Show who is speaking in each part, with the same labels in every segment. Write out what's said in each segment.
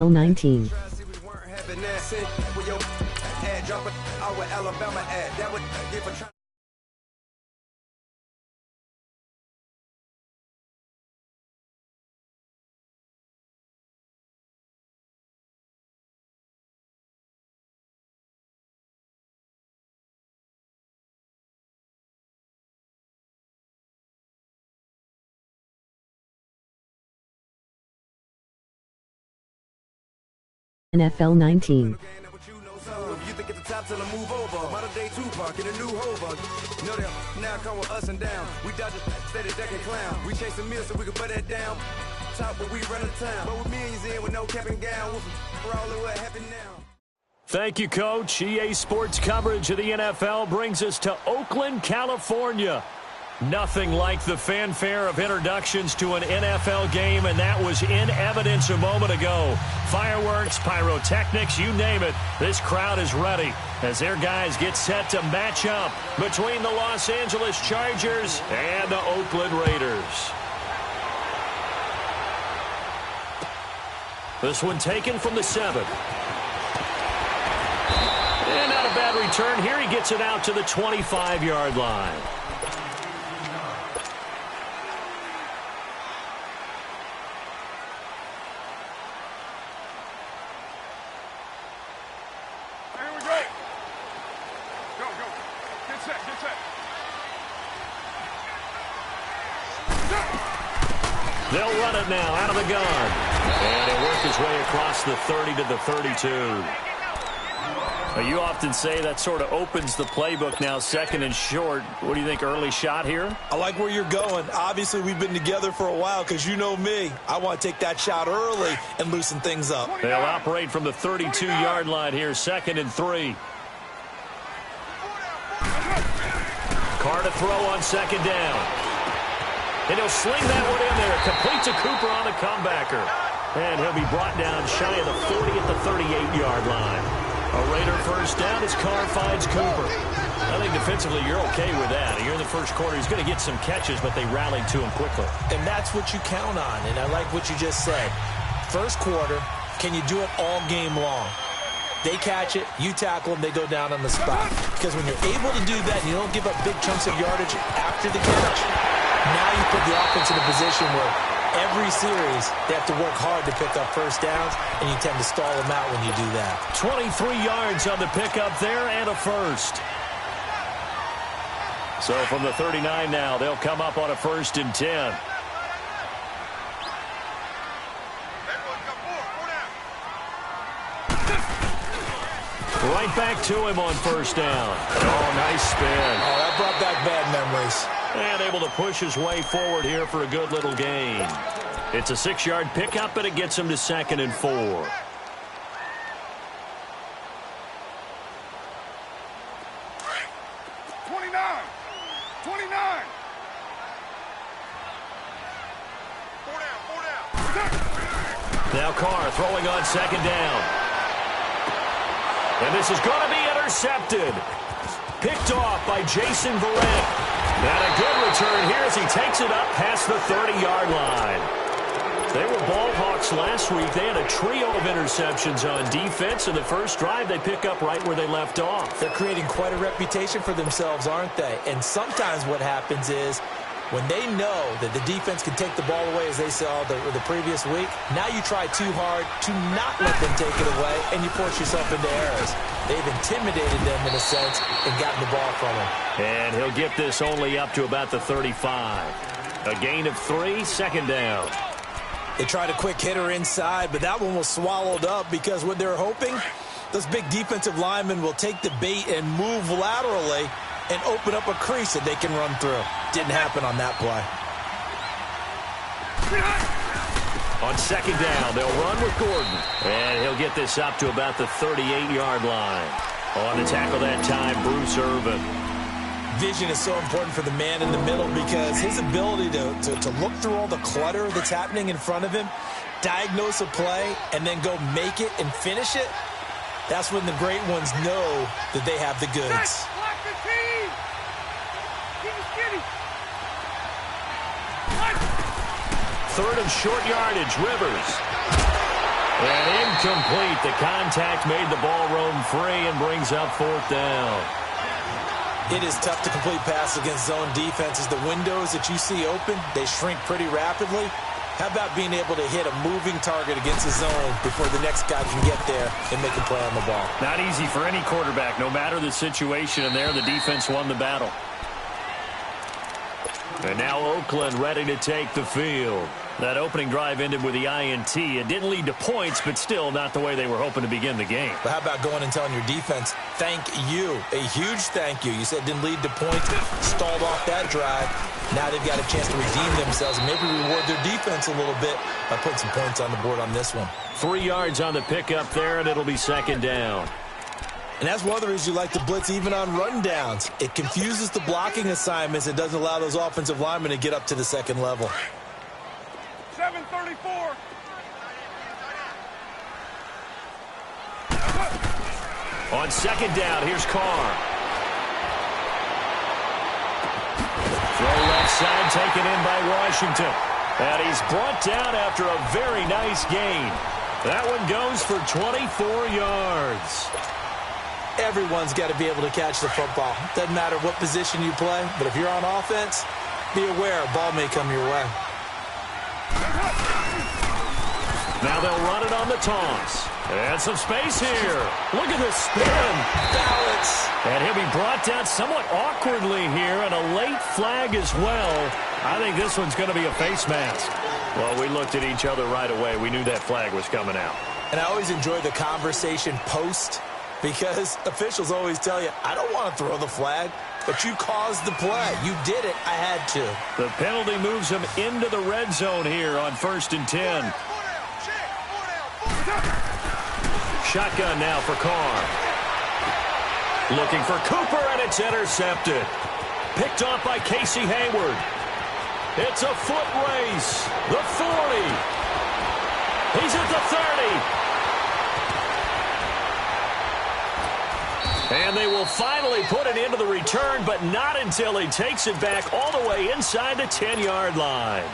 Speaker 1: 19. NFL 19.
Speaker 2: You think it's the top till I move over. Modern day Tupac in a new hover. No, they'll now come with us and down. We dodge a steady deck and clown. We chase a meal so we can put that down. Top but we run the town. But with millions in with no cap and gown. We're all in what happened now.
Speaker 3: Thank you, Coach. EA Sports coverage of the NFL brings us to Oakland, California. Nothing like the fanfare of introductions to an NFL game, and that was in evidence a moment ago. Fireworks, pyrotechnics, you name it. This crowd is ready as their guys get set to match up between the Los Angeles Chargers and the Oakland Raiders. This one taken from the 7. And not a bad return here. He gets it out to the 25-yard line. They'll run it now out of the gun. And he'll work his way across the 30 to the 32. Now, you often say that sort of opens the playbook now, second and short. What do you think, early shot here?
Speaker 4: I like where you're going. Obviously, we've been together for a while because you know me. I want to take that shot early and loosen things up.
Speaker 3: They'll operate from the 32-yard line here, second and 3. Carr to throw on second down. And he'll sling that one in there. Complete to Cooper on the comebacker. And he'll be brought down shy of the 40 at the 38-yard line. A Raider first down as Carr finds Cooper. I think defensively you're okay with that. You're in the first quarter. He's going to get some catches, but they rallied to him quickly.
Speaker 4: And that's what you count on. And I like what you just said. First quarter, can you do it all game long? They catch it, you tackle them, they go down on the spot. Because when you're able to do that and you don't give up big chunks of yardage after the catch, now you put the offense in a position where every series they have to work hard to pick up first downs, and you tend to stall them out when you do that.
Speaker 3: 23 yards on the pickup there and a first. So from the 39 now, they'll come up on a 1st and 10. Right back to him on first down. Oh, nice spin.
Speaker 4: Oh, that brought back bad memories.
Speaker 3: And able to push his way forward here for a good little gain. It's a 6-yard pickup, and it gets him to 2nd and 4.
Speaker 2: 29. 29. 4 down.
Speaker 3: Now Carr throwing on second down. And this is going to be intercepted. Picked off by Jason Verrett. And a good return here as he takes it up past the 30-yard line. They were ball hawks last week. They had a trio of interceptions on defense. In the first drive, they pick up right where they left off.
Speaker 4: They're creating quite a reputation for themselves, aren't they? And sometimes what happens is when they know that the defense can take the ball away, as they saw the previous week, now you try too hard to not let them take it away, and you force yourself into errors. They've intimidated them in a sense and gotten the ball from them.
Speaker 3: And he'll get this only up to about the 35. A gain of 3, second down.
Speaker 4: They tried a quick hitter inside, but that one was swallowed up because what they're hoping, those big defensive linemen will take the bait and move laterally and open up a crease that they can run through. Didn't happen on that play.
Speaker 3: On second down, they'll run with Gordon. And he'll get this up to about the 38-yard line. On to tackle that time, Bruce Irvin.
Speaker 4: Vision is so important for the man in the middle because his ability to look through all the clutter that's happening in front of him, diagnose a play, and then go make it and finish it, that's when the great ones know that they have the goods.
Speaker 3: Third and short yardage, Rivers. And incomplete. The contact made the ball roam free and brings up 4th down.
Speaker 4: It is tough to complete passes against zone defenses. The windows that you see open, they shrink pretty rapidly. How about being able to hit a moving target against the zone before the next guy can get there and make a play on the ball?
Speaker 3: Not easy for any quarterback, no matter the situation. And there, the defense won the battle. And now Oakland ready to take the field. That opening drive ended with the INT. It didn't lead to points, but still not the way they were hoping to begin the game.
Speaker 4: But how about going and telling your defense, thank you, a huge thank you. You said it didn't lead to points, stalled off that drive. Now they've got a chance to redeem themselves and maybe reward their defense a little bit by putting some points on the board on this one.
Speaker 3: 3 yards on the pickup there, and it'll be 2nd down.
Speaker 4: And that's one of the reasons you like to blitz even on rundowns. It confuses the blocking assignments. It doesn't allow those offensive linemen to get up to the second level.
Speaker 2: 734.
Speaker 3: On 2nd down, here's Carr. Throw left side, taken in by Washington. And he's brought down after a very nice gain. That one goes for 24 yards.
Speaker 4: Everyone's got to be able to catch the football. Doesn't matter what position you play, but if you're on offense, be aware a ball may come your way.
Speaker 3: Now they'll run it on the toss. And some space here. Look at the spin.
Speaker 4: Balance.
Speaker 3: And he'll be brought down somewhat awkwardly here, and a late flag as well. I think this one's going to be a face mask. Well, we looked at each other right away. We knew that flag was coming out.
Speaker 4: And I always enjoy the conversation post, because officials always tell you, I don't want to throw the flag, but you caused the play. You did it. I had to.
Speaker 3: The penalty moves him into the red zone here on 1st and 10. Shotgun now for Carr. Looking for Cooper, and it's intercepted. Picked off by Casey Hayward. It's a foot race. The 40. He's at the 30. And they will finally put it into the return, but not until he takes it back all the way inside the 10-yard line.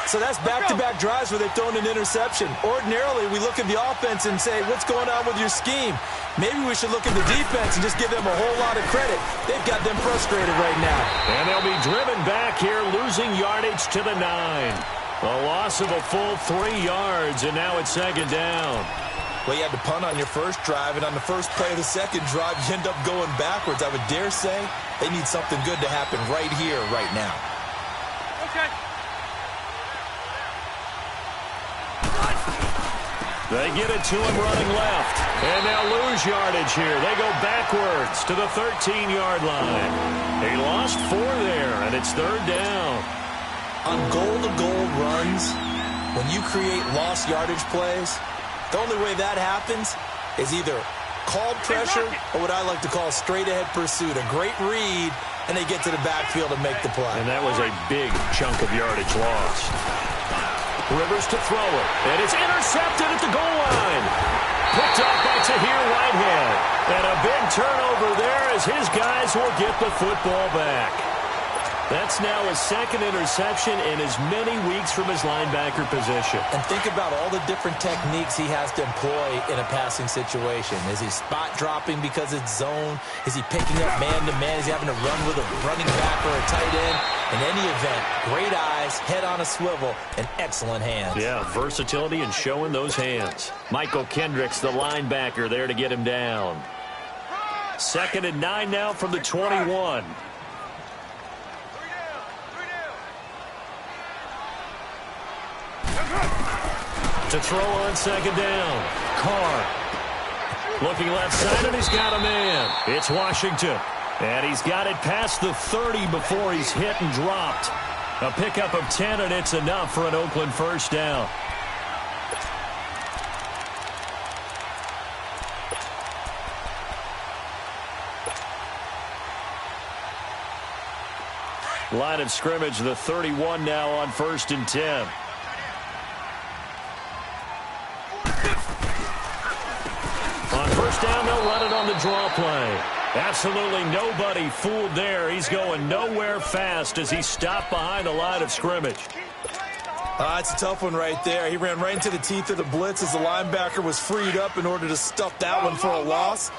Speaker 4: So that's back-to-back drives where they've thrown an interception. Ordinarily, we look at the offense and say, what's going on with your scheme? Maybe we should look at the defense and just give them a whole lot of credit. They've got them frustrated right now.
Speaker 3: And they'll be driven back here, losing yardage to the 9. A loss of a full 3 yards, and now it's 2nd down.
Speaker 4: Well, you had to punt on your first drive, and on the first play of the second drive, you end up going backwards. I would dare say they need something good to happen right here, right now.
Speaker 2: Okay.
Speaker 3: They get it to him running left. And they'll lose yardage here. They go backwards to the 13-yard line. He lost 4 there, and it's 3rd down.
Speaker 4: On goal-to-goal runs, when you create lost yardage plays, the only way that happens is either called pressure or what I like to call straight-ahead pursuit. A great read, and they get to the backfield and make the play.
Speaker 3: And that was a big chunk of yardage lost. Rivers to throw it, and it's intercepted at the goal line. Picked up by Tahir Whitehead. And a big turnover there as his guys will get the football back. That's now his 2nd interception in as many weeks from his linebacker position.
Speaker 4: And think about all the different techniques he has to employ in a passing situation. Is he spot dropping because it's zone? Is he picking up man-to-man? Is he having to run with a running back or a tight end? In any event, great eyes, head on a swivel, and excellent hands.
Speaker 3: Yeah, versatility and showing those hands. Michael Kendricks, the linebacker, there to get him down. 2nd and 9 now from the 21. To throw on 2nd down. Carr. Looking left side, and he's got a man. It's Washington. And he's got it past the 30 before he's hit and dropped. A pickup of 10, and it's enough for an Oakland 1st down. Line of scrimmage, the 31 now on 1st and 10. On 1st down, they'll run it on the draw play. Absolutely nobody fooled there. He's going nowhere fast as he stopped behind the line of scrimmage.
Speaker 4: It's a tough one right there. He ran right into the teeth of the blitz as the linebacker was freed up in order to stuff that one for a loss.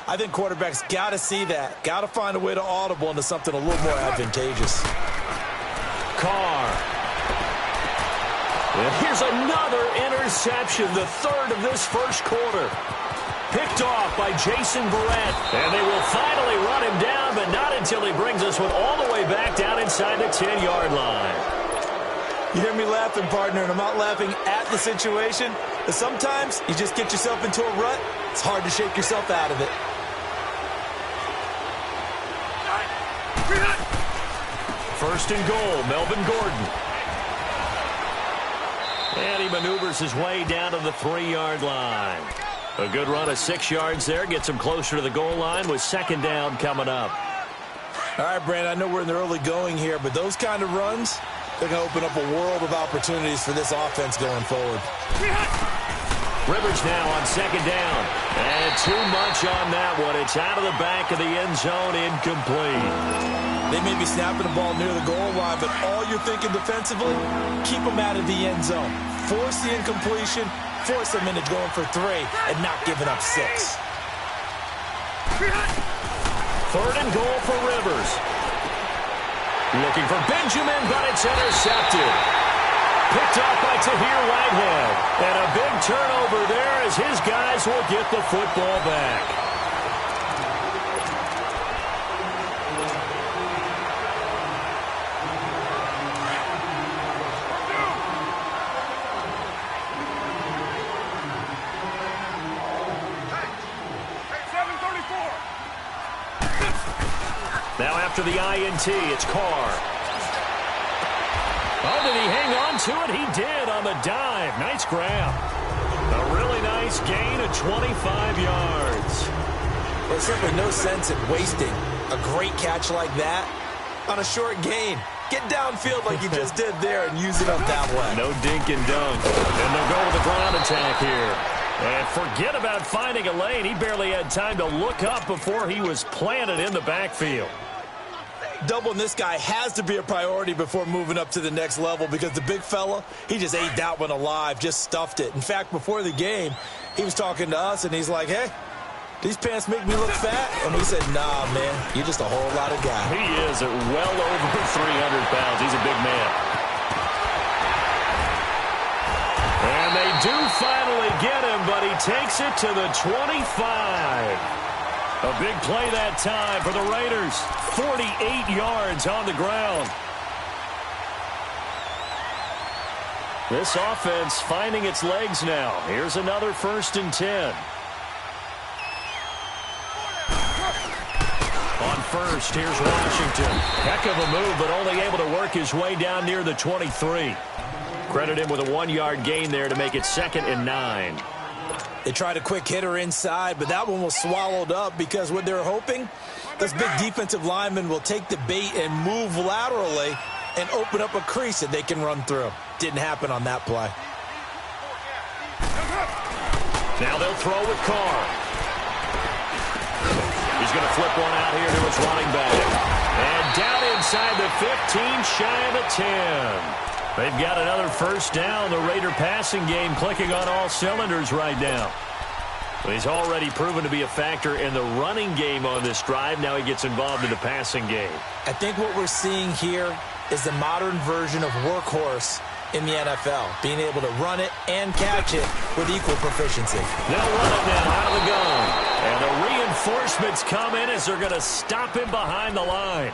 Speaker 4: I think quarterbacks got to see that. Got to find a way to audible into something a little more advantageous.
Speaker 3: Carr. And here's another interception, the third of this first quarter. Picked off by Jason Barrett. And they will finally run him down, but not until he brings us one all the way back down inside the 10-yard line.
Speaker 4: You hear me laughing, partner, and I'm not laughing at the situation. But sometimes you just get yourself into a rut. It's hard to shake yourself out of it.
Speaker 3: First and goal, Melvin Gordon. And he maneuvers his way down to the 3-yard line. A good run of 6 yards there. Gets him closer to the goal line with second down coming up.
Speaker 4: All right, Brandon, I know we're in the early going here, but those kind of runs, they're going to open up a world of opportunities for this offense going forward.
Speaker 3: Rivers now on second down. And too much on that one. It's out of the back of the end zone, incomplete.
Speaker 4: They may be snapping the ball near the goal line, but all you're thinking defensively, keep them out of the end zone. Force the incompletion, force them into going for 3, and not giving up 6.
Speaker 3: Third and goal for Rivers. Looking for Benjamin, but it's intercepted. Picked off by Tahir Whitehead. And a big turnover there as his guys will get the football back. Now after the INT, it's Carr. Oh, did he hang on to it? He did on the dive. Nice grab. A really nice gain of 25 yards.
Speaker 4: There's simply no sense in wasting a great catch like that on a short gain. Get downfield like you just did there and use it up that way.
Speaker 3: No dink and dunk. And they'll go with the ground attack here. And forget about finding a lane. He barely had time to look up before he was planted in the backfield.
Speaker 4: Doubling this guy has to be a priority before moving up to the next level because the big fella, he just ate that one alive, just stuffed it. In fact, before the game, he was talking to us, and he's like, hey, these pants make me look fat? And we said, nah, man, you're just a whole lot of guy.
Speaker 3: He is at well over 300 pounds. He's a big man. And they do finally get him, but he takes it to the 25. A big play that time for the Raiders. 48 yards on the ground. This offense finding its legs now. Here's another 1st and 10. On first, here's Washington. Heck of a move, but only able to work his way down near the 23. Credit him with a 1-yard gain there to make it 2nd and 9.
Speaker 4: They tried a quick hitter inside, but that one was swallowed up because what they're hoping, this big defensive lineman will take the bait and move laterally and open up a crease that they can run through. Didn't happen on that play.
Speaker 3: Now they'll throw with Carr. He's going to flip one out here to his running back. And down inside the 15, shy of a 10. They've got another 1st down. The Raider passing game clicking on all cylinders right now. He's already proven to be a factor in the running game on this drive. Now he gets involved in the passing game.
Speaker 4: I think what we're seeing here is the modern version of workhorse in the NFL, being able to run it and catch it with equal proficiency.
Speaker 3: They'll run it now out of the gun. And the reinforcements come in as they're going to stop him behind the line.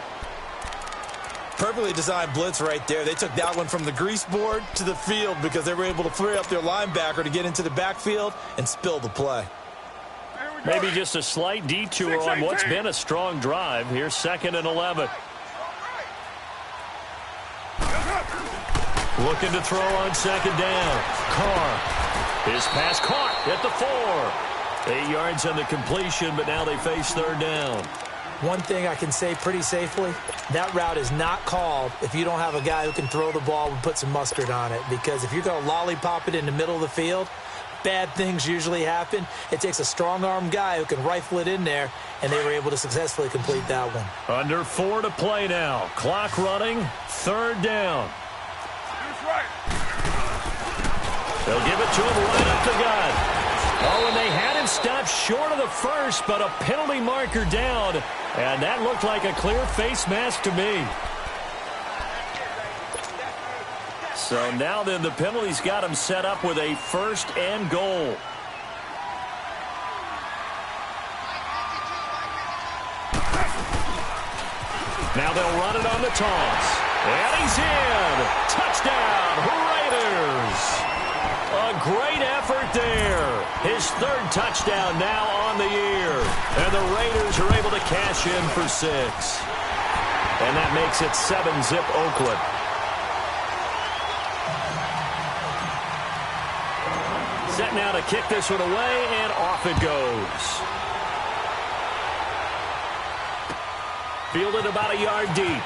Speaker 4: Perfectly designed blitz right there. They took that one from the grease board to the field because they were able to free up their linebacker to get into the backfield and spill the play.
Speaker 3: Maybe just a slight detour on what's been a strong drive. Here's 2nd and 11. Looking to throw on 2nd down. Carr. His pass caught at the 4. 8 yards on the completion, but now they face 3rd down.
Speaker 4: One thing I can say pretty safely, that route is not called if you don't have a guy who can throw the ball and put some mustard on it. Because if you're going to lollipop it in the middle of the field, bad things usually happen. It takes a strong-arm guy who can rifle it in there, and they were able to successfully complete that one.
Speaker 3: Under 4 to play now. Clock running, 3rd down. They'll give it to him right up the gut. Oh, and they had him stopped short of the first, but a penalty marker down. And that looked like a clear face mask to me. So now then the penalty's got him set up with a 1st and goal. Now they'll run it on the toss. And he's in. Touchdown, Raiders. A great effort there. His 3rd touchdown now on the year. And the Raiders are able to cash in for 6. And that makes it 7-zip Oakland. Set now to kick this one away, and off it goes. Fielded about a yard deep.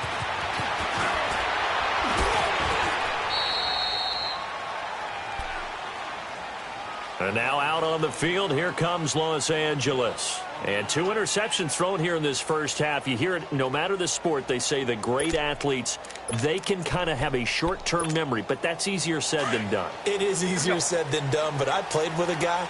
Speaker 3: And now out on the field, here comes Los Angeles. And 2 interceptions thrown here in this first half. You hear it, no matter the sport, they say the great athletes, they can kind of have a short-term memory, but that's easier said than done.
Speaker 4: It is easier said than done, but I played with a guy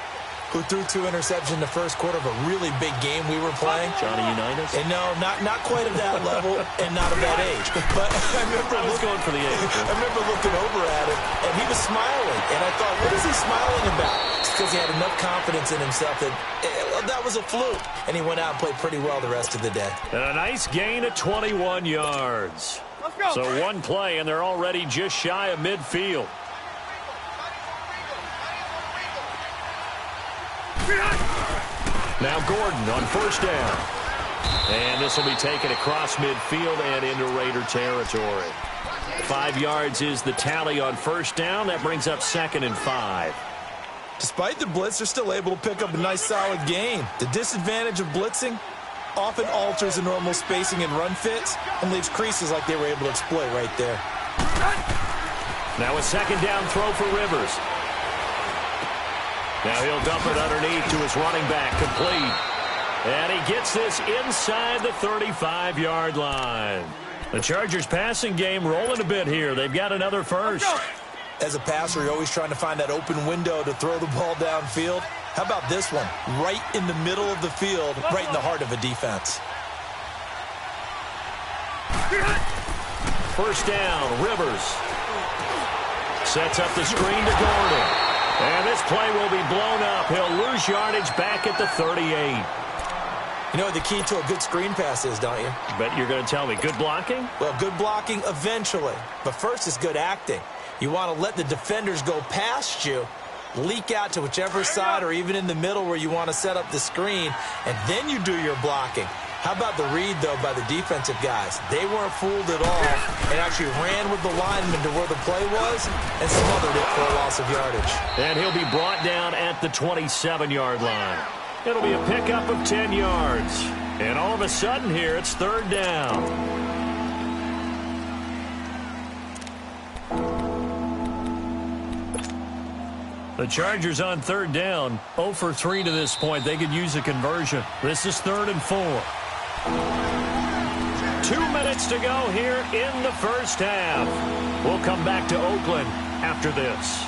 Speaker 4: who threw 2 interceptions in the first quarter of a really big game we were playing.
Speaker 3: Johnny Unitas?
Speaker 4: And no, not quite at that level and not of that age. But I was
Speaker 3: going for the age.
Speaker 4: I remember looking over at him, and he was smiling. And I thought, what is he smiling about? It's because he had enough confidence in himself that that was a fluke. And he went out and played pretty well the rest of the day.
Speaker 3: And a nice gain of 21 yards.
Speaker 5: Let's go.
Speaker 3: So 1 play, and they're already just shy of midfield. Now Gordon on 1st down. And this will be taken across midfield and into Raider territory. 5 yards is the tally on 1st down. That brings up 2nd and 5.
Speaker 4: Despite the blitz, they're still able to pick up a nice, solid gain. The disadvantage of blitzing often alters the normal spacing and run fits and leaves creases like they were able to exploit right there.
Speaker 3: Now a 2nd down throw for Rivers. Now he'll dump it underneath to his running back, complete. And he gets this inside the 35 yard line. The Chargers passing game rolling a bit here. They've got another first.
Speaker 4: As a passer, you're always trying to find that open window to throw the ball downfield. How about this one? Right in the middle of the field, right in the heart of a defense.
Speaker 3: First down, Rivers. Sets up the screen to Gordon. And this play will be blown up. He'll lose yardage back at the 38.
Speaker 4: You know what the key to a good screen pass is, don't you?
Speaker 3: Bet you're going to tell me. Good blocking?
Speaker 4: Well, good blocking eventually. But first is good acting. You want to let the defenders go past you, leak out to whichever side or even in the middle where you want to set up the screen, and then you do your blocking. How about the read, though, by the defensive guys? They weren't fooled at all and actually ran with the lineman to where the play was and smothered it for a loss of yardage.
Speaker 3: And he'll be brought down at the 27-yard line. It'll be a pickup of 10 yards. And all of a sudden here, it's 3rd down. The Chargers on 3rd down, 0 for 3 to this point. They could use a conversion. This is 3rd and 4. 2 minutes to go here in the first half. We'll come back to Oakland after this.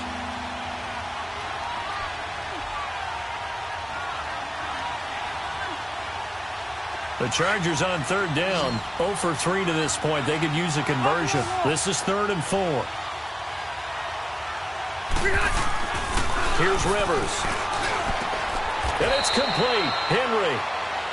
Speaker 3: The Chargers on 3rd down, 0 for 3 to this point. They could use a conversion. This is 3rd and 4. Here's Rivers. And it's complete. Henry.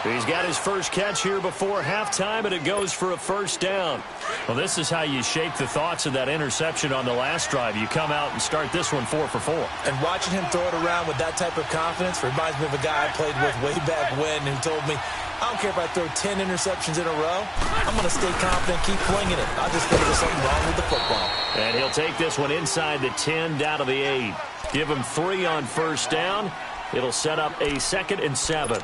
Speaker 3: He's got his first catch here before halftime, and it goes for a first down. Well, this is how you shake the thoughts of that interception on the last drive. You come out and start this one 4 for 4.
Speaker 4: And watching him throw it around with that type of confidence reminds me of a guy I played with way back when who told me, I don't care if I throw 10 interceptions in a row. I'm going to stay confident, keep flinging it. I just think there's something wrong with the football.
Speaker 3: And he'll take this one inside the 10, down to the 8. Give him 3 on first down. It'll set up a 2nd and 7.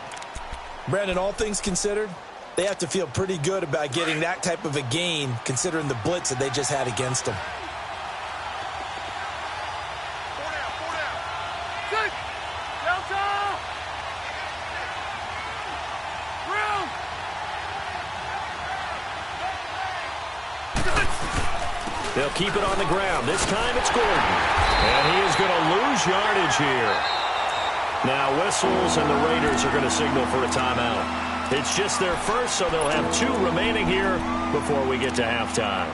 Speaker 4: Brandon, all things considered, they have to feel pretty good about getting that type of a gain considering the blitz that they just had against them.
Speaker 3: They'll keep it on the ground. This time it's Gordon. And he is going to lose yardage here. Now whistles, and the Raiders are going to signal for a timeout. It's just their first, so they'll have 2 remaining here before we get to halftime.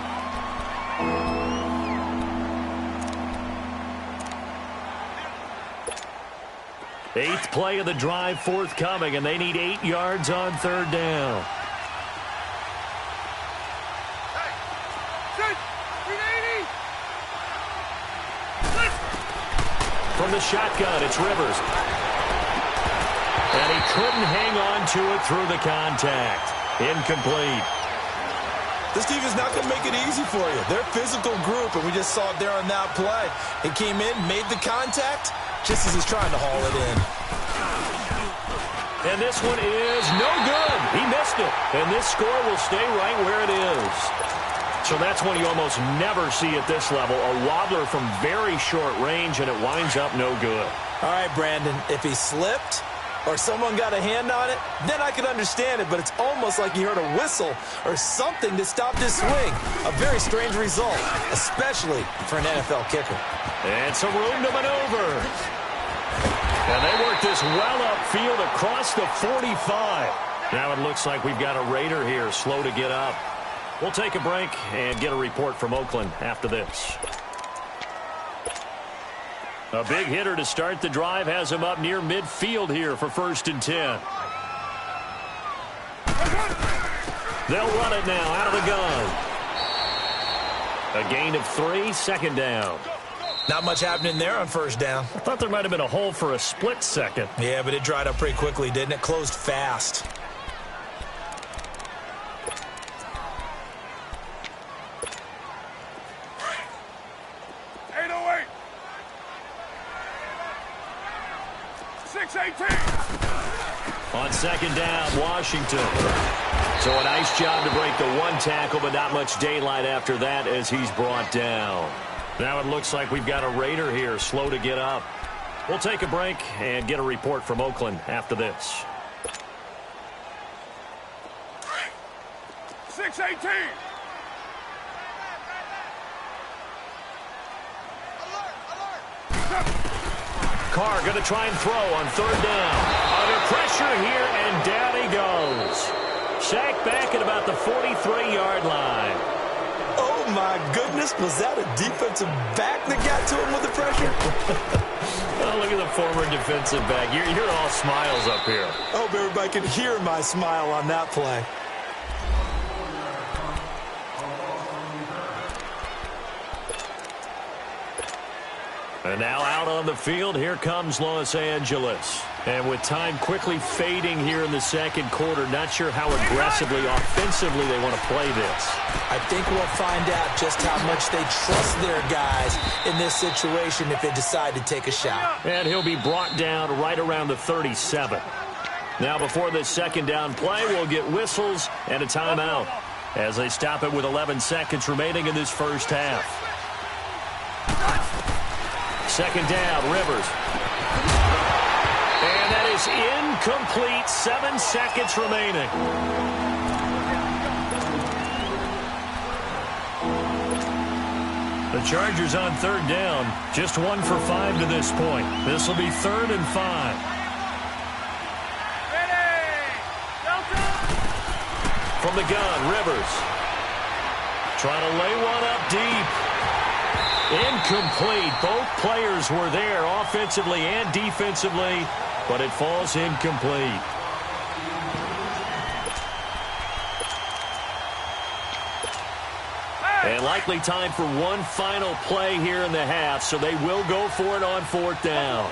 Speaker 3: Eighth play of the drive forthcoming, and they need 8 yards on 3rd down. From the shotgun, it's Rivers. And he couldn't hang on to it through the contact. Incomplete.
Speaker 4: This team is not going to make it easy for you. They're a physical group, and we just saw it there on that play. He came in, made the contact, just as he's trying to haul it in.
Speaker 3: And this one is no good. He missed it. And this score will stay right where it is. So that's one you almost never see at this level. A wobbler from very short range, and it winds up no good.
Speaker 4: All right, Brandon, if he slipped or someone got a hand on it, then I could understand it, but it's almost like he heard a whistle or something that stopped his swing. A very strange result, especially for an NFL kicker.
Speaker 3: And some room to maneuver. And they work this well upfield across the 45. Now it looks like we've got a Raider here, slow to get up. We'll take a break and get a report from Oakland after this. A big hitter to start the drive has him up near midfield here for 1st and 10. They'll run it now out of the gun. A gain of 3, 2nd down.
Speaker 4: Not much happening there on 1st down.
Speaker 3: I thought there might have been a hole for a split second.
Speaker 4: Yeah, but it dried up pretty quickly, didn't it? Closed fast.
Speaker 3: On 2nd down, Washington. So a nice job to break the 1 tackle, but not much daylight after that as he's brought down. Now it looks like we've got a Raider here, slow to get up. We'll take a break and get a report from Oakland after this.
Speaker 2: 6-18.
Speaker 3: Carr going to try and throw on 3rd down. Under pressure here, and down he goes. Sacked back at about the 43-yard line.
Speaker 4: Oh, my goodness. Was that a defensive back that got to him with the pressure?
Speaker 3: Oh, look at the former defensive back. You're all smiles up here.
Speaker 4: I hope everybody can hear my smile on that play.
Speaker 3: And now out on the field, here comes Los Angeles. And with time quickly fading here in the 2nd quarter, not sure how aggressively, offensively they want to play this.
Speaker 4: I think we'll find out just how much they trust their guys in this situation if they decide to take a shot.
Speaker 3: And he'll be brought down right around the 37. Now before this 2nd down play, we'll get whistles and a timeout as they stop it with 11 seconds remaining in this 1st half. 2nd down, Rivers. And that is incomplete. 7 seconds remaining. The Chargers on 3rd down. Just 1 for 5 to this point. This will be 3rd and 5. From the gun, Rivers. Trying to lay one up deep. Incomplete. Both players were there offensively and defensively, but it falls incomplete. And likely time for one final play here in the half, so they will go for it on 4th down.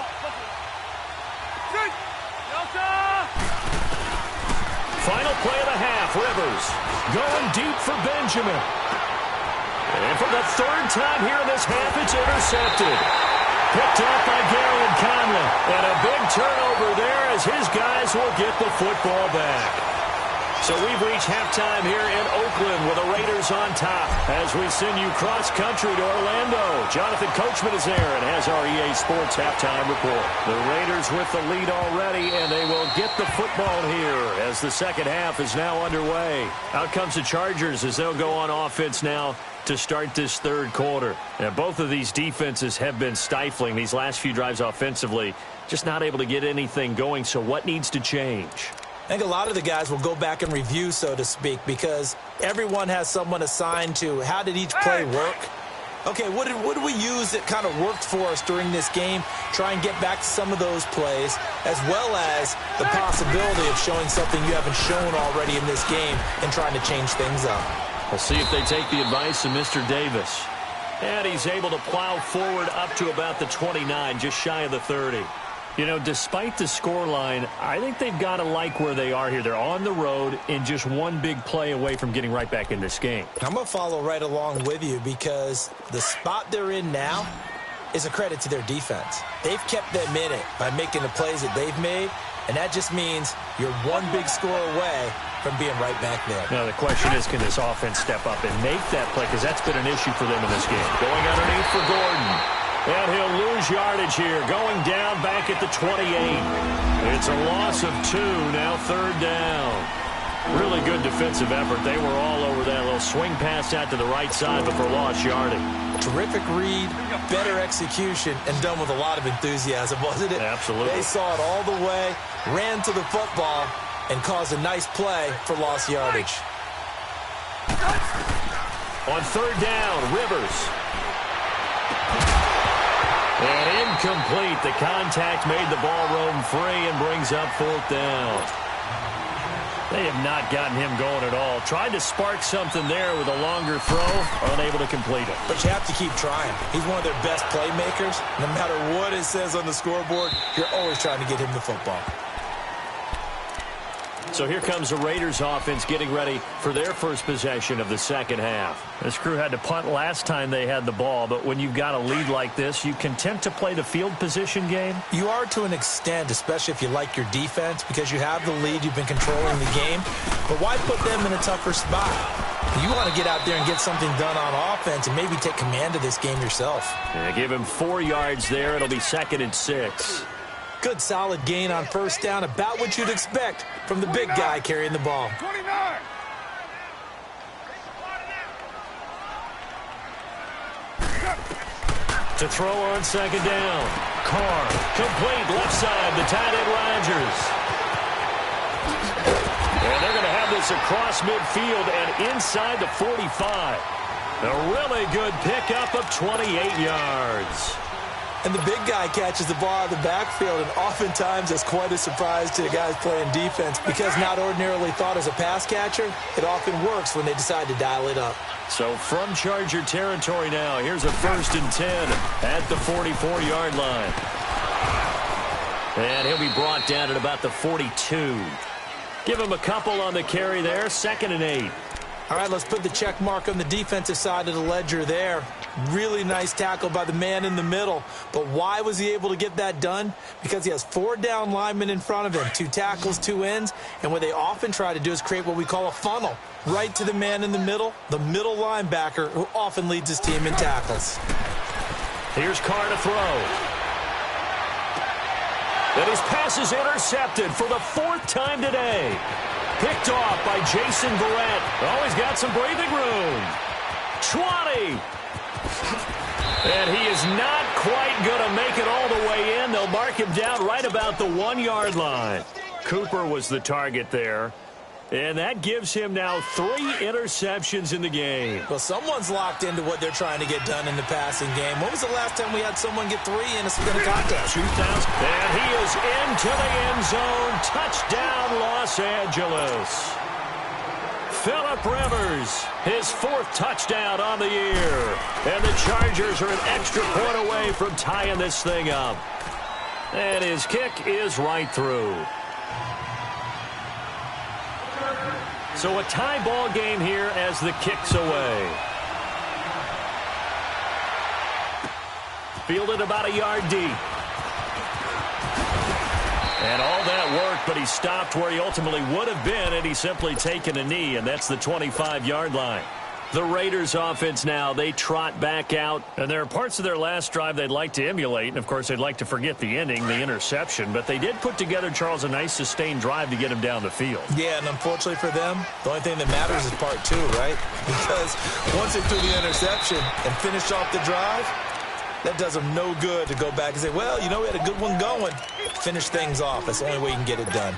Speaker 3: Final play of the half, Rivers going deep for Benjamin. And for the 3rd time here in this half, it's intercepted. Picked up by Gary and Conley. And a big turnover there as his guys will get the football back. So we've reached halftime here in Oakland with the Raiders on top as we send you cross-country to Orlando. Jonathan Coachman is there and has our EA Sports halftime report. The Raiders with the lead already, and they will get the football here as the second half is now underway. Out comes the Chargers as they'll go on offense now to start this third quarter. Now, both of these defenses have been stifling these last few drives offensively, just not able to get anything going. So what needs to change?
Speaker 4: I think a lot of the guys will go back and review, so to speak, because everyone has someone assigned to how did each play work. Okay, what did we use that kind of worked for us during this game? Try and get back to some of those plays, as well as the possibility of showing something you haven't shown already in this game and trying to change things up.
Speaker 3: We'll see if they take the advice of Mr. Davis. And he's able to plow forward up to about the 29, just shy of the 30. You know, despite the scoreline, I think they've got to like where they are here. They're on the road and just one big play away from getting right back in this game.
Speaker 4: I'm going to follow right along with you because the spot they're in now is a credit to their defense. They've kept them in it by making the plays that they've made, and that just means you're one big score away from being right back there.
Speaker 3: Now, the question is, can this offense step up and make that play? Because that's been an issue for them in this game. Going underneath for Gordon. And he'll lose yardage here, going down back at the 28. It's a loss of 2, now third down. Really good defensive effort. They were all over that little swing pass out to the right side before lost yardage.
Speaker 4: Terrific read, better execution, and done with a lot of enthusiasm, wasn't it?
Speaker 3: Absolutely.
Speaker 4: They saw it all the way, ran to the football, and caused a nice play for lost yardage.
Speaker 3: On third down, Rivers. And incomplete. The contact made the ball roam free and brings up fourth down. They have not gotten him going at all. Tried to spark something there with a longer throw, unable to complete it.
Speaker 4: But you have to keep trying. He's one of their best playmakers. No matter what it says on the scoreboard, you're always trying to get him the football.
Speaker 3: So here comes the Raiders offense getting ready for their first possession of the second half. This crew had to punt last time they had the ball, but when you've got a lead like this, you content to play the field position game?
Speaker 4: You are to an extent, especially if you like your defense, because you have the lead, you've been controlling the game. But why put them in a tougher spot? You want to get out there and get something done on offense and maybe take command of this game yourself.
Speaker 3: Yeah, give him 4 yards there. It'll be 2nd and 6.
Speaker 4: Good solid gain on first down, about what you'd expect from the big guy carrying the ball.
Speaker 2: 29.
Speaker 3: To throw on second down. Carr, complete left side, the tight end Rodgers. And they're going to have this across midfield and inside the 45. A really good pickup of 28 yards.
Speaker 4: And the big guy catches the ball out of the backfield, and oftentimes that's quite a surprise to the guys playing defense because not ordinarily thought as a pass catcher, it often works when they decide to dial it up.
Speaker 3: So from Charger territory now, here's a 1st and 10 at the 44-yard line. And he'll be brought down at about the 42. Give him a couple on the carry there, 2nd and 8.
Speaker 4: All right, let's put the check mark on the defensive side of the ledger there. Really nice tackle by the man in the middle. But why was he able to get that done? Because he has 4 down linemen in front of him, 2 tackles, 2 ends. And what they often try to do is create what we call a funnel. Right to the man in the middle linebacker, who often leads his team in tackles.
Speaker 3: Here's Carr to throw. And his pass is intercepted for the 4th time today. Picked off by Jason Verrett. Oh, he's got some breathing room. 20. And he is not quite going to make it all the way in. They'll mark him down right about the 1-yard line. Cooper was the target there. And that gives him now 3 interceptions in the game.
Speaker 4: Well, someone's locked into what they're trying to get done in the passing game. When was the last time we had someone get 3 in a contest?
Speaker 3: 2000. And he is into the end zone. Touchdown, Los Angeles. Phillip Rivers, his 4th touchdown on the year. And the Chargers are an extra point away from tying this thing up. And his kick is right through. So a tie ball game here as the kick's away. Fielded about a yard deep. And all that work, but he he stopped where he ultimately would have been had he simply taken a knee, and that's the 25-yard line. The Raiders offense now, they trot back out, and there are parts of their last drive they'd like to emulate, and of course they'd like to forget the ending, the interception, but they did put together, Charles, a nice sustained drive to get him down the field.
Speaker 4: Yeah, and unfortunately for them, the only thing that matters is part two, right? Because once they threw the interception and finished off the drive, that does them no good to go back and say, well, you know, we had a good one going. Finish things off. That's the only way you can get it done.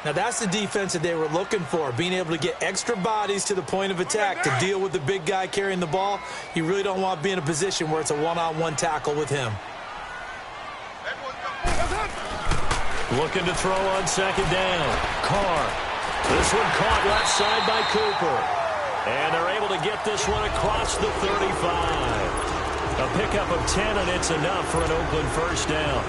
Speaker 4: Now, that's the defense that they were looking for, being able to get extra bodies to the point of attack to deal with the big guy carrying the ball. You really don't want to be in a position where it's a one-on-one tackle with him.
Speaker 3: Looking to throw on second down. Carr. This one caught left side by Cooper. And they're able to get this one across the 35. A pickup of 10, and it's enough for an Oakland first down.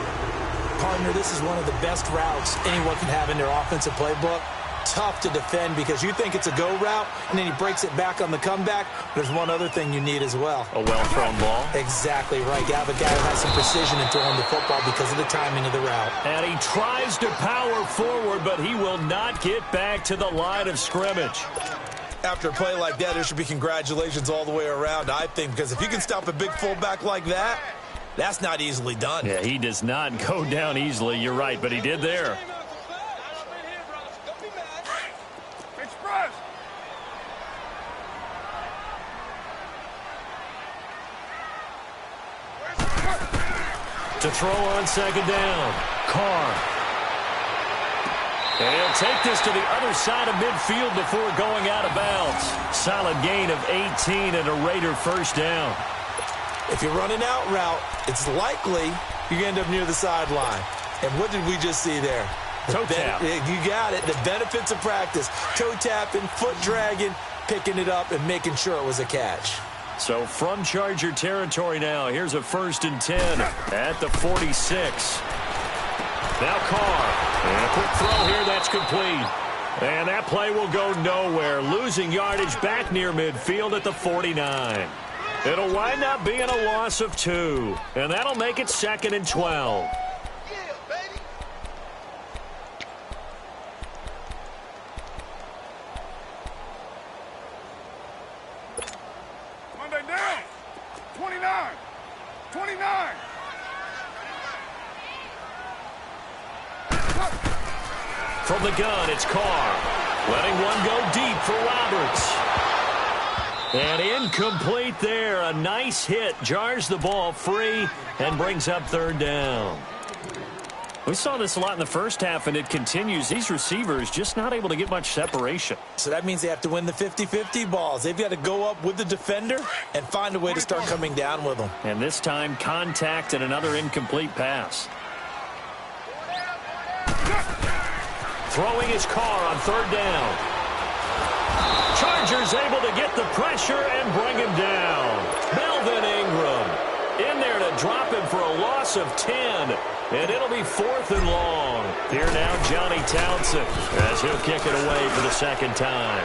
Speaker 4: Partner, this is one of the best routes anyone can have in their offensive playbook. Tough to defend because you think it's a go route, and then he breaks it back on the comeback. There's one other thing you need as well.
Speaker 3: A well-thrown ball.
Speaker 4: Exactly right. You have a guy who has some precision in throwing the football because of the timing of the route.
Speaker 3: And he tries to power forward, but he will not get back to the line of scrimmage.
Speaker 4: After a play like that, there should be congratulations all the way around, I think, because if you can stop a big fullback like that, that's not easily done.
Speaker 3: Yeah, he does not go down easily. You're right, but he did there. To throw on second down. Carr. And he'll take this to the other side of midfield before going out of bounds. Solid gain of 18 and a Raider first down.
Speaker 4: If you're running out route, it's likely you end up near the sideline. And what did we just see there?
Speaker 3: Toe tap.
Speaker 4: You got it. The benefits of practice. Toe tapping, foot dragging, picking it up, and making sure it was a catch.
Speaker 3: So from Charger territory now, here's a 1st and 10 at the 46. Now Carr. And a quick throw here, that's complete. And that play will go nowhere. Losing yardage back near midfield at the 49. It'll wind up being a loss of 2. And that'll make it 2nd and 12.
Speaker 5: Monday down. 29. 29.
Speaker 3: From the gun, it's Carr. Letting one go deep for Roberts. And incomplete there. A nice hit. Jars the ball free and brings up 3rd down. We saw this a lot in the first half, and it continues. These receivers just not able to get much separation.
Speaker 4: So that means they have to win the 50-50 balls. They've got to go up with the defender and find a way to start coming down with them.
Speaker 3: And this time, contact and another incomplete pass. Throwing his Carr on 3rd down. Chargers able to get the pressure and bring him down. Melvin Ingram in there to drop him for a loss of 10. And it'll be 4th and long. Here now, Johnny Townsend, as he'll kick it away for the 2nd time.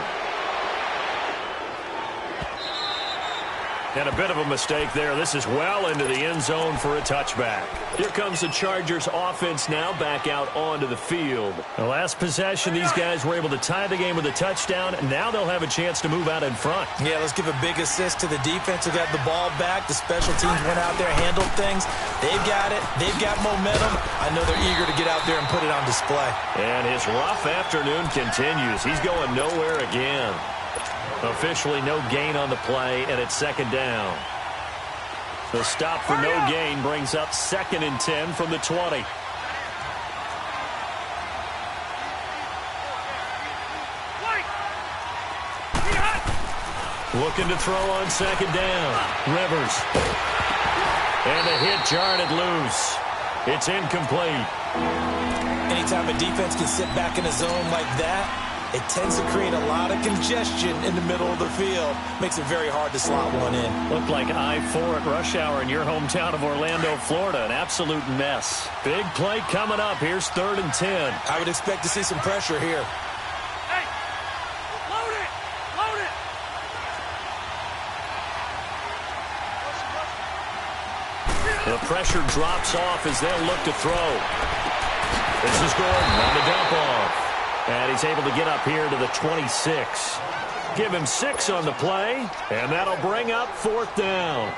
Speaker 3: And a bit of a mistake there. This is well into the end zone for a touchback. Here comes the Chargers offense now back out onto the field. The last possession, these guys were able to tie the game with a touchdown, and now they'll have a chance to move out in front.
Speaker 4: Yeah, let's give a big assist to the defense who got the ball back. The special teams went out there, handled things. They've got it. They've got momentum. I know they're eager to get out there and put it on display.
Speaker 3: And his rough afternoon continues. He's going nowhere again. Officially no gain on the play, and it's 2nd down. The stop for no gain brings up 2nd and 10 from the 20. Looking to throw on 2nd down. Rivers. And the hit jarred it loose. It's incomplete.
Speaker 4: Anytime a defense can sit back in a zone like that, it tends to create a lot of congestion in the middle of the field. Makes it very hard to slot one in.
Speaker 3: Looked like I-4 at rush hour in your hometown of Orlando, Florida. An absolute mess. Big play coming up. Here's 3rd and 10.
Speaker 4: I would expect to see some pressure here.
Speaker 5: Hey, load it! Load it!
Speaker 3: The pressure drops off as they'll look to throw. This is Gordon on the dump off. And he's able to get up here to the 26. Give him 6 on the play, and that'll bring up 4th down.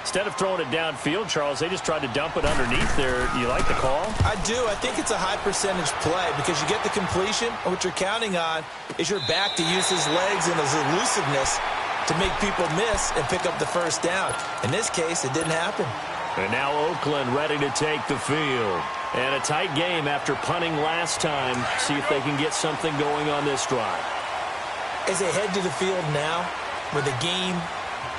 Speaker 3: Instead of throwing it downfield, Charles, they just tried to dump it underneath there. You like the call?
Speaker 4: I do. I think it's a high-percentage play because you get the completion, and what you're counting on is your back to use his legs and his elusiveness to make people miss and pick up the 1st down. In this case, it didn't happen.
Speaker 3: And now Oakland ready to take the field. And a tight game after punting last time. See if they can get something going on this drive.
Speaker 4: As they head to the field now, with the game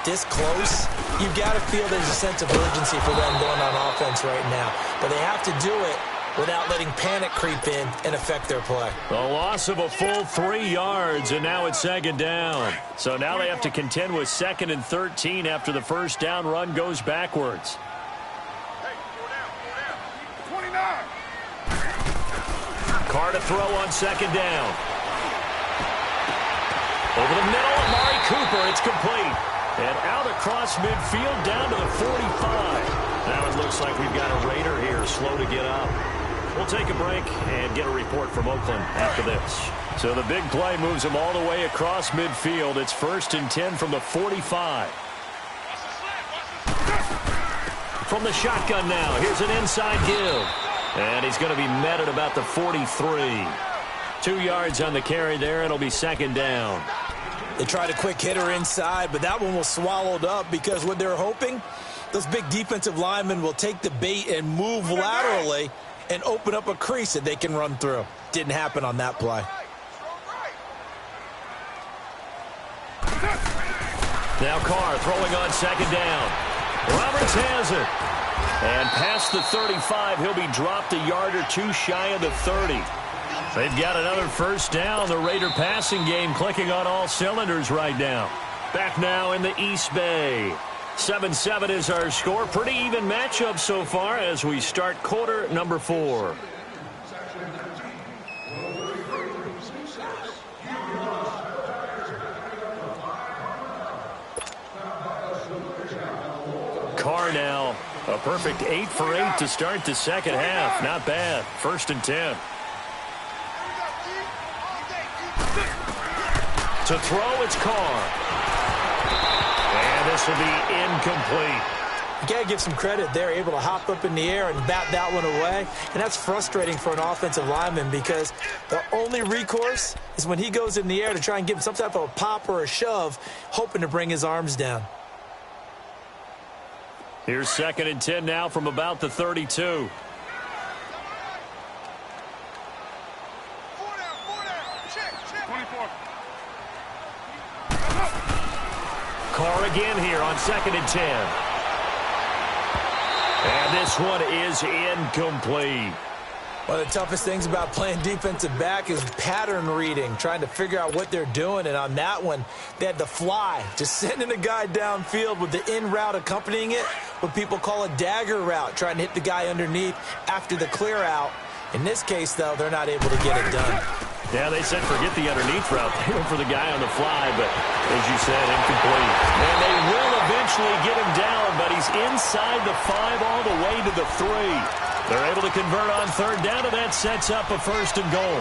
Speaker 4: this close, you've got to feel there's a sense of urgency for them going on offense right now. But they have to do it without letting panic creep in and affect their play.
Speaker 3: A loss of a full 3 yards, and now it's 2nd down. So now they have to contend with 2nd and 13 after the 1st down run goes backwards.
Speaker 5: Hey, go down. 29.
Speaker 3: Carr to throw on 2nd down. Over the middle, Amari Cooper, it's complete. And out across midfield down to the 45. Now it looks like we've got a Raider here, slow to get up. We'll take a break and get a report from Oakland after this. So the big play moves them all the way across midfield. It's 1st and 10 from the 45. From the shotgun now, here's an inside give. And he's going to be met at about the 43. 2 yards on the carry there. It'll be 2nd down.
Speaker 4: They tried a quick hitter inside, but that one was swallowed up because what they're hoping, those big defensive linemen will take the bait and move laterally and open up a crease that they can run through. Didn't happen on that play.
Speaker 3: Now Carr throwing on 2nd down. Roberts has it. And past the 35, he'll be dropped a yard or 2 shy of the 30. They've got another 1st down. The Raider passing game clicking on all cylinders right now. Back now in the East Bay. 7-7 is our score. Pretty even matchup so far as we start quarter number 4. Carr now, a perfect 8 for 8 to start the 2nd half. Not bad. 1st and 10. To throw, it's Carr. And this will be incomplete.
Speaker 4: You got to give some credit. They're able to hop up in the air and bat that one away. And that's frustrating for an offensive lineman because the only recourse is when he goes in the air to try and give him some type of a pop or a shove, hoping to bring his arms down.
Speaker 3: Here's 2nd and 10 now from about the 32. Carr again here on 2nd and 10. And this one is incomplete.
Speaker 4: One of the toughest things about playing defensive back is pattern reading, trying to figure out what they're doing. And on that one, they had to fly, just sending a guy downfield with the in route accompanying it, what people call a dagger route, trying to hit the guy underneath after the clear out. In this case, though, they're not able to get it done.
Speaker 3: Yeah, they said forget the underneath route. They went for the guy on the fly, but as you said, incomplete. And they will eventually get him down, but he's inside the 5 all the way to the 3. They're able to convert on 3rd down, and that sets up a 1st and goal.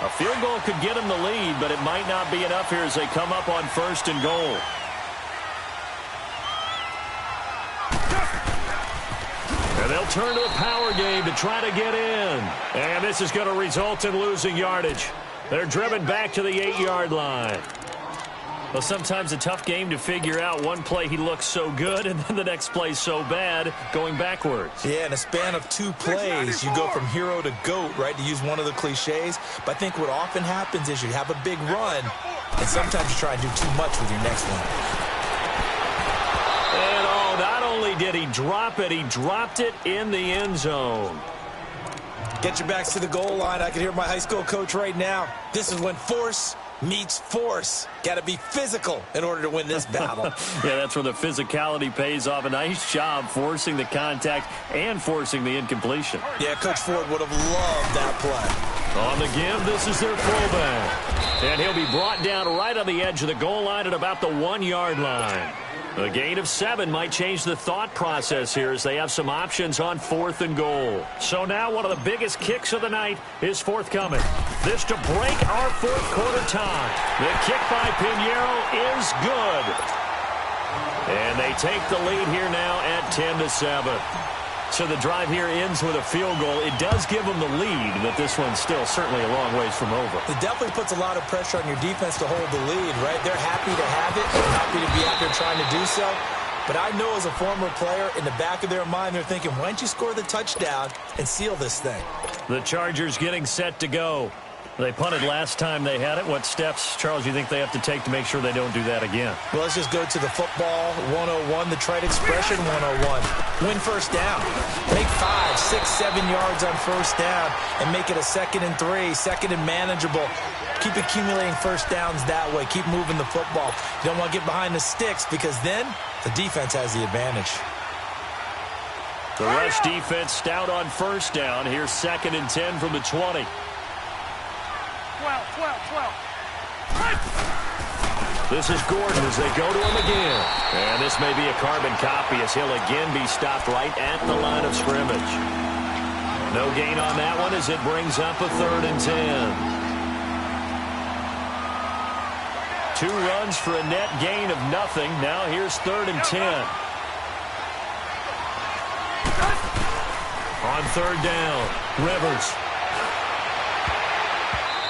Speaker 3: A field goal could get them the lead, but it might not be enough here as they come up on 1st and goal. And they'll turn to a power game to try to get in. And this is going to result in losing yardage. They're driven back to the 8-yard line. Well, sometimes a tough game to figure out. One play he looks so good, and then the next play so bad, going backwards.
Speaker 4: Yeah, in a span of 2 plays, you go from hero to GOAT, right, to use one of the cliches. But I think what often happens is you have a big run, and sometimes you try and do too much with your next one.
Speaker 3: And oh, not only did he drop it, he dropped it in the end zone.
Speaker 4: Get your backs to the goal line. I can hear my high school coach right now. This is when force meets force. Got to be physical in order to win this battle.
Speaker 3: Yeah, that's where the physicality pays off. A nice job forcing the contact and forcing the incompletion.
Speaker 4: Yeah, Coach Ford would have loved that play.
Speaker 3: On the give, this is their fullback. And he'll be brought down right on the edge of the goal line at about the 1-yard line. A gain of 7 might change the thought process here as they have some options on 4th and goal. So now one of the biggest kicks of the night is forthcoming. This to break our 4th quarter tie. The kick by Pinheiro is good. And they take the lead here now at 10-7. So the drive here ends with a field goal. It does give them the lead, but this one's still certainly a long ways from over.
Speaker 4: It definitely puts a lot of pressure on your defense to hold the lead, right? They're happy to have it. They're happy to be out there trying to do so. But I know as a former player, in the back of their mind, they're thinking, why don't you score the touchdown and seal this thing?
Speaker 3: The Chargers getting set to go. They punted last time they had it. What steps, Charles, do you think they have to take to make sure they don't do that again?
Speaker 4: Well, let's just go to the football 101, the trite expression 101. Win first down. Make 5, 6, 7 yards on first down and make it a 2nd and 3, 2nd and manageable. Keep accumulating first downs that way. Keep moving the football. You don't want to get behind the sticks because then the defense has the advantage.
Speaker 3: The rush defense stout on first down. Here's 2nd and 10 from the 20.
Speaker 5: 12.
Speaker 3: This is Gordon as they go to him again. And this may be a carbon copy as he'll again be stopped right at the line of scrimmage. No gain on that one as it brings up a 3rd and 10. 2 runs for a net gain of nothing. Now here's 3rd and 10. On 3rd down, Rivers.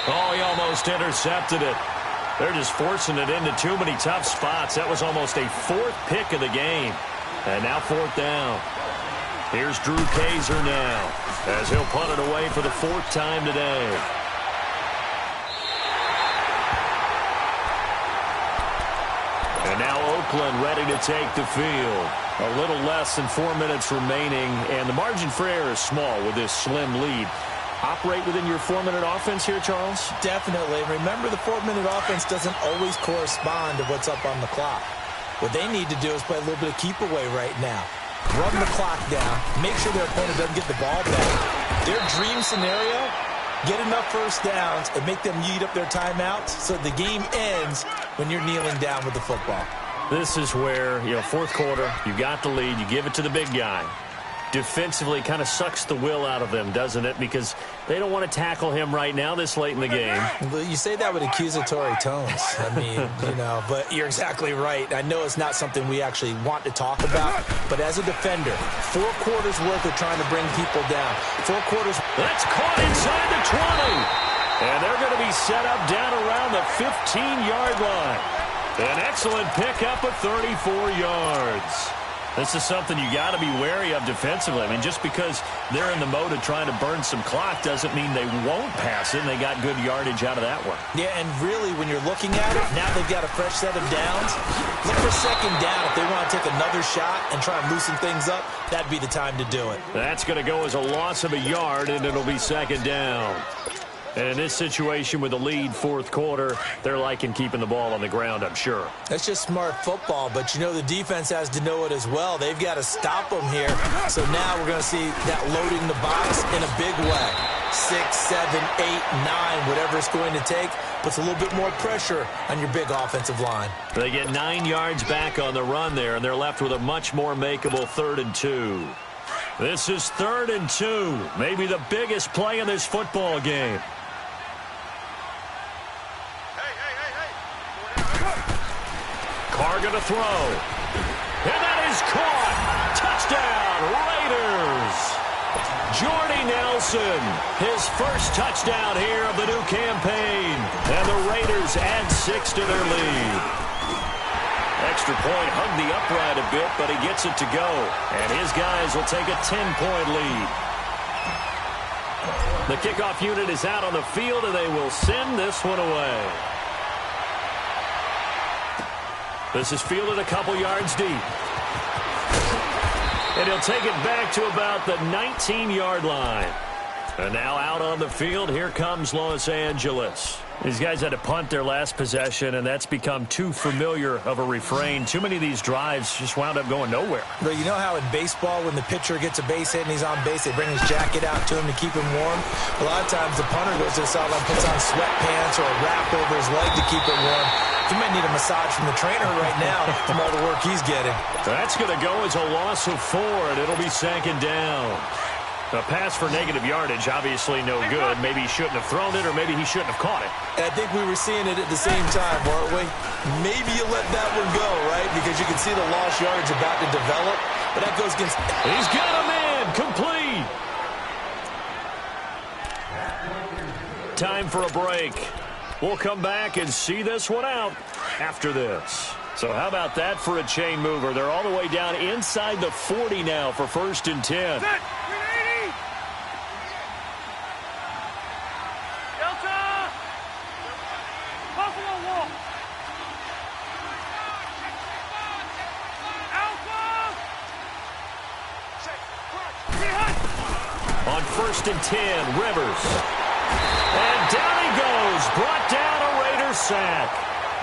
Speaker 3: Oh, he almost intercepted it. They're just forcing it into too many tough spots. That was almost a 4th pick of the game. And now 4th down. Here's Drew Kaiser now as he'll punt it away for the 4th time today. And now Oakland ready to take the field. A little less than 4 minutes remaining, and the margin for error is small with this slim lead. Operate within your 4-minute offense here, Charles?
Speaker 4: Definitely. Remember, the 4-minute offense doesn't always correspond to what's up on the clock. What they need to do is play a little bit of keep away right now. Run the clock down. Make sure their opponent doesn't get the ball back. Their dream scenario, get enough first downs and make them eat up their timeouts so the game ends when you're kneeling down with the football.
Speaker 3: This is where, 4th quarter, you got the lead, you give it to the big guy. Defensively kind of sucks the will out of them, doesn't it? Because they don't want to tackle him right now this late in the game.
Speaker 4: Well, you say that with accusatory tones. I mean, but you're exactly right. I know it's not something we actually want to talk about, but as a defender, 4 quarters worth of trying to bring people down. 4 quarters.
Speaker 3: That's caught inside the 20. And they're going to be set up down around the 15-yard line. An excellent pickup of 34 yards. This is something you got to be wary of defensively. I mean, just because they're in the mode of trying to burn some clock doesn't mean they won't pass it, and they got good yardage out of that one.
Speaker 4: Yeah, and really, when you're looking at it, now they've got a fresh set of downs. Look for 2nd down. If they want to take another shot and try and loosen things up, that'd be the time to do it.
Speaker 3: That's going to go as a loss of a yard, and it'll be 2nd down. And in this situation with the lead 4th quarter, they're liking keeping the ball on the ground, I'm sure.
Speaker 4: That's just smart football, but the defense has to know it as well. They've got to stop them here. So now we're going to see that loading the box in a big way. 6, 7, 8, 9, whatever it's going to take, puts a little bit more pressure on your big offensive line.
Speaker 3: They get 9 yards back on the run there, and they're left with a much more makeable 3rd and 2. This is 3rd and 2, maybe the biggest play in this football game. Carr going to throw. And that is caught. Touchdown, Raiders. Jordy Nelson, his first touchdown here of the new campaign. And the Raiders add 6 to their lead. Extra point hugged the upright a bit, but he gets it to go. And his guys will take a 10-point lead. The kickoff unit is out on the field, and they will send this one away. This is fielded a couple yards deep. And he'll take it back to about the 19-yard line. And now out on the field, here comes Los Angeles. These guys had to punt their last possession, and that's become too familiar of a refrain. Too many of these drives just wound up going nowhere.
Speaker 4: But you know how in baseball, when the pitcher gets a base hit and he's on base, they bring his jacket out to him to keep him warm? A lot of times the punter goes to the sideline, puts on sweatpants or a wrap over his leg to keep it warm. He might need a massage from the trainer right now from all the work he's getting.
Speaker 3: That's going to go as a loss of 4, and it'll be 2nd down. A pass for negative yardage, obviously no good. Maybe he shouldn't have thrown it, or maybe he shouldn't have caught it.
Speaker 4: And I think we were seeing it at the same time, weren't we? Maybe you let that one go, right? Because you can see the lost yardage about to develop. But that goes against...
Speaker 3: He's got a man, complete. Time for a break. We'll come back and see this one out after this. So how about that for a chain mover? They're all the way down inside the 40 now for 1st and 10.
Speaker 5: Set. 380. Delta. Buffalo Wolf. Alpha.
Speaker 3: On 1st and 10, Rivers. And down he goes. Brought down a Raiders sack.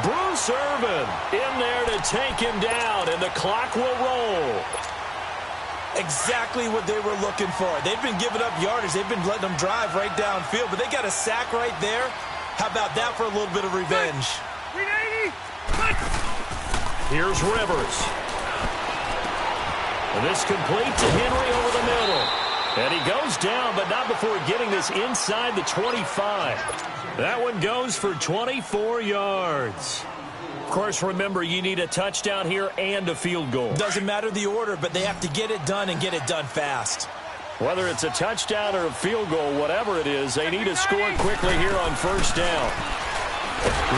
Speaker 3: Bruce Irvin in there to take him down, and the clock will roll.
Speaker 4: Exactly what they were looking for. They've been giving up yardage. They've been letting them drive right downfield, but they got a sack right there. How about that for a little bit of revenge?
Speaker 5: 380.
Speaker 3: Here's Rivers. And this complete to Henry over the middle. And he goes down, but not before getting this inside the 25. That one goes for 24 yards. Of course, remember, you need a touchdown here and a field goal.
Speaker 4: Doesn't matter the order, but they have to get it done and get it done fast.
Speaker 3: Whether it's a touchdown or a field goal, whatever it is, they need to score quickly here on 1st down.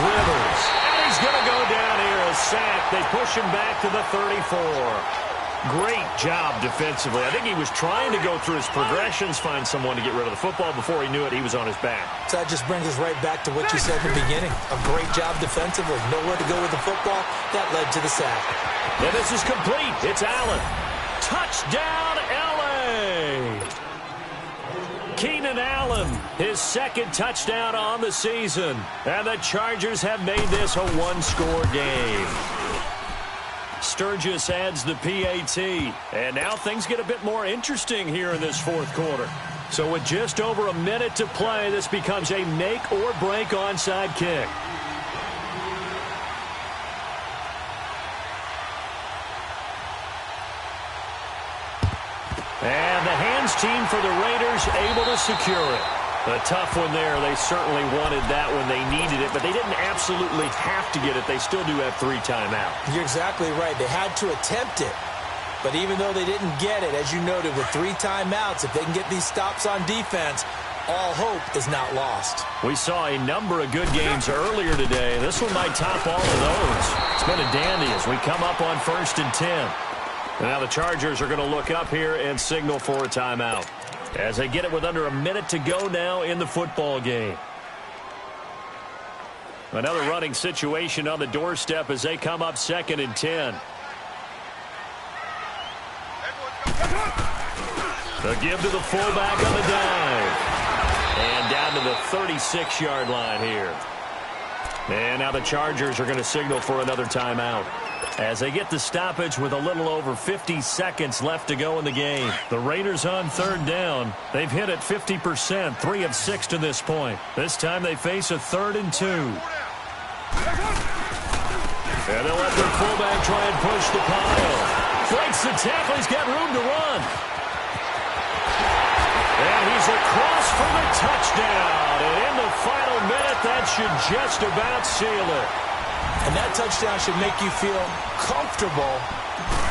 Speaker 3: Rivers. And he's going to go down here, a sack. They push him back to the 34. Great job defensively. I think he was trying to go through his progressions, find someone to get rid of the football. Before he knew it, he was on his back.
Speaker 4: So that just brings us right back to what you said in the beginning. A great job defensively. Nowhere to go with the football. That led to the sack.
Speaker 3: And this is complete. It's Allen. Touchdown, L.A. Keenan Allen, his 2nd touchdown on the season. And the Chargers have made this a one-score game. Sturgis adds the PAT. And now things get a bit more interesting here in this 4th quarter. So with just over a minute to play, this becomes a make-or-break onside kick. And the hands team for the Raiders able to secure it. A tough one there. They certainly wanted that when they needed it, but they didn't absolutely have to get it. They still do have 3 timeouts.
Speaker 4: You're exactly right. They had to attempt it. But even though they didn't get it, as you noted, with 3 timeouts, if they can get these stops on defense, all hope is not lost.
Speaker 3: We saw a number of good games earlier today. This one might top all of those. It's been a dandy as we come up on 1st and 10. And now the Chargers are going to look up here and signal for a timeout, as they get it with under a minute to go now in the football game. Another running situation on the doorstep as they come up 2nd and 10. The give to the fullback on the dive. And down to the 36-yard line here. And now the Chargers are going to signal for another timeout, as they get the stoppage with a little over 50 seconds left to go in the game. The Raiders on 3rd down. They've hit it 50%, 3 of 6 to this point. This time they face a 3rd and 2. And they'll let their fullback try and push the pile. Breaks the tackle. He's got room to run. And he's across for the touchdown. And in the final minute, that should just about seal it.
Speaker 4: And that touchdown should make you feel comfortable.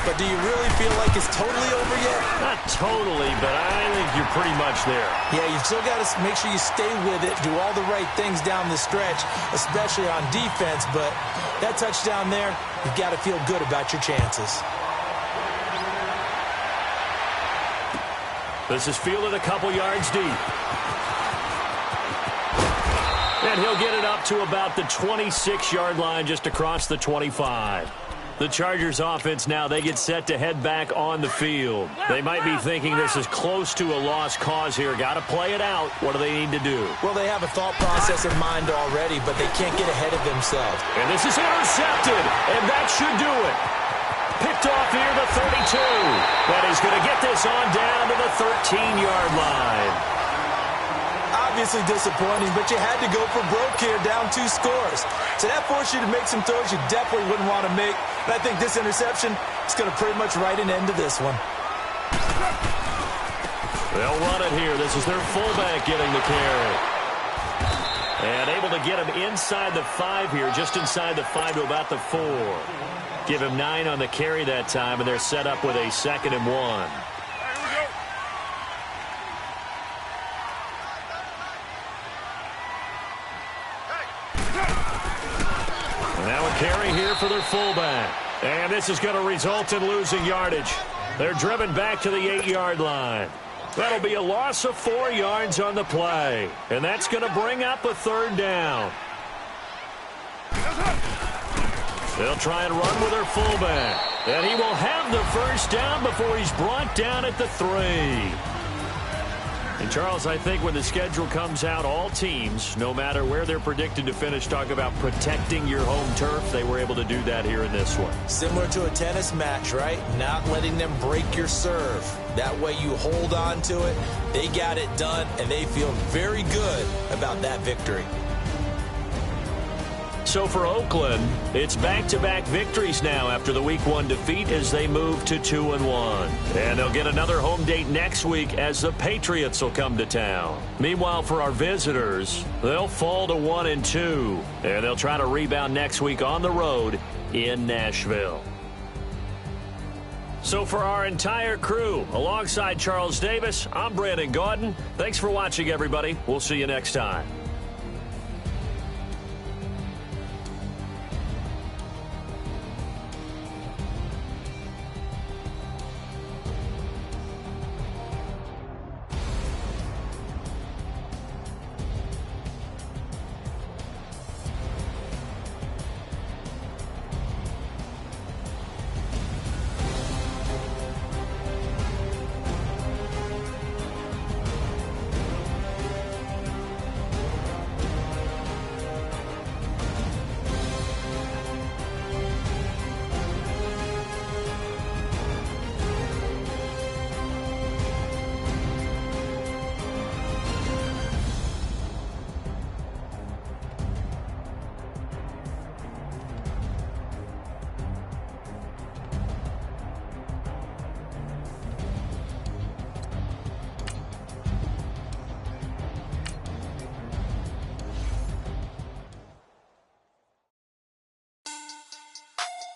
Speaker 4: But do you really feel like it's totally over yet?
Speaker 3: Not totally, but I think you're pretty much there.
Speaker 4: Yeah, you've still got to make sure you stay with it, do all the right things down the stretch, especially on defense. But that touchdown there, you've got to feel good about your chances.
Speaker 3: This is fielded a couple yards deep. And he'll get it up to about the 26-yard line, just across the 25. The Chargers offense now, they get set to head back on the field. They might be thinking this is close to a lost cause here. Got to play it out. What do they need to do?
Speaker 4: Well, they have a thought process in mind already, but they can't get ahead of themselves.
Speaker 3: And this is intercepted, and that should do it. Picked off near the 32. But he's going to get this on down to the 13-yard line.
Speaker 4: Obviously disappointing, but you had to go for broke here, down 2 scores. So that forced you to make some throws you definitely wouldn't want to make. And I think this interception is going to pretty much write an end to this one.
Speaker 3: They'll run it here. This is their fullback getting the carry. And able to get him inside the 5 here, just inside the 5 to about the 4. Give him 9 on the carry that time, and they're set up with a 2nd and 1. Now a carry here for their fullback. And this is going to result in losing yardage. They're driven back to the 8-yard line. That'll be a loss of 4 yards on the play. And that's going to bring up a 3rd down. They'll try and run with their fullback. And he will have the 1st down before he's brought down at the 3. And, Charles, I think when the schedule comes out, all teams, no matter where they're predicted to finish, talk about protecting your home turf. They were able to do that here in this one.
Speaker 4: Similar to a tennis match, right? Not letting them break your serve. That way you hold on to it. They got it done, and they feel very good about that victory.
Speaker 3: So for Oakland, it's back-to-back victories now after the Week 1 defeat as they move to 2-1. And they'll get another home date next week as the Patriots will come to town. Meanwhile, for our visitors, they'll fall to 1-2. And they'll try to rebound next week on the road in Nashville. So for our entire crew, alongside Charles Davis, I'm Brandon Gaudin. Thanks for watching, everybody. We'll see you next time.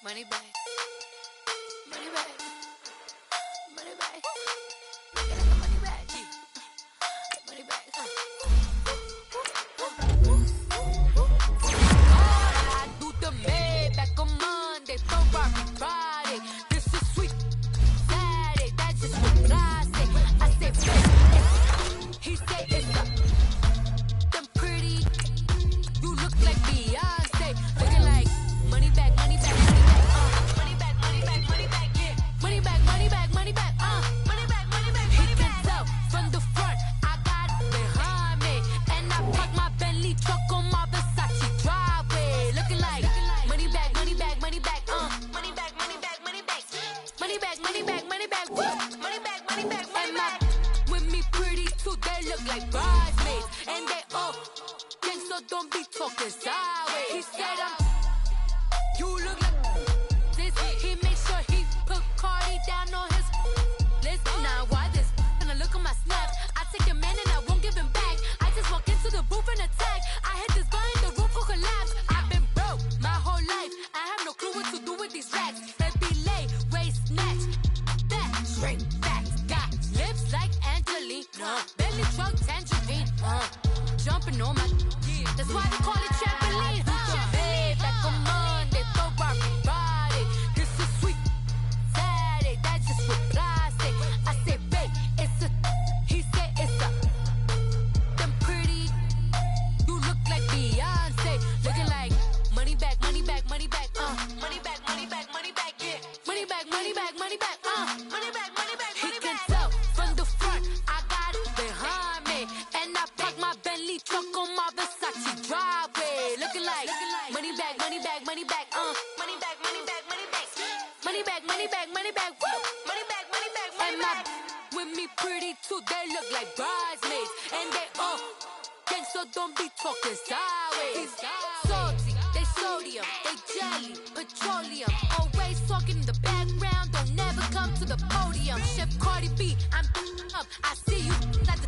Speaker 6: Money back. Money back. Money back. Money back. Money back. I do the Maybach on Monday, Ferrari Friday. This is sweet Saturday. That's just what I say. I say fake. He say it's up. Them pretty. You look like Beyonce. Looking like money back, money back, money back. Money back, money back, money back, yeah. Money back, money back, money back, money back, money back, money back. He can tell from the front, I got it behind me. And I park my Bentley truck on my Versace driveway. Looking like money back, money back, money back, money back, money back, money back. Money back, money back, money back, woo. Money back, money back, money back. With me pretty too, they look like bridesmaids. And they all gang, so don't be talking sideways. He said you look like this. He made sure he put Cardi down on his list. Now why this? When I look at my snaps, I take your man and I won't give him back. I just walk into the booth and attack. I hit this guy in the roof will collapse. I've been broke my whole life. I have no clue what to do with these racks. Baby lay, waist snatch, that straight back. Got lips like Angelina, belly truck tangerine. Jumping on my, that's why they call it trampoline. Back on Monday, Ferrari Friday. This is sweet Saturday. That's just what I say. I say, babe, it's a. He said it's a. Them pretty. You look like Beyonce. Looking like money back, money back, money back. Money back, money back, money back. money back, money back, money back, money back, money back, money back, money back, money back, woo, money back, money back, money back. With me pretty too, they look like bridesmaids, and they gang, so don't be talking sideways. Salty, they sodium, they jelly, petroleum. Always talking in the background, don't never come to the podium. Chef Cardi B, I'm up, I see you like the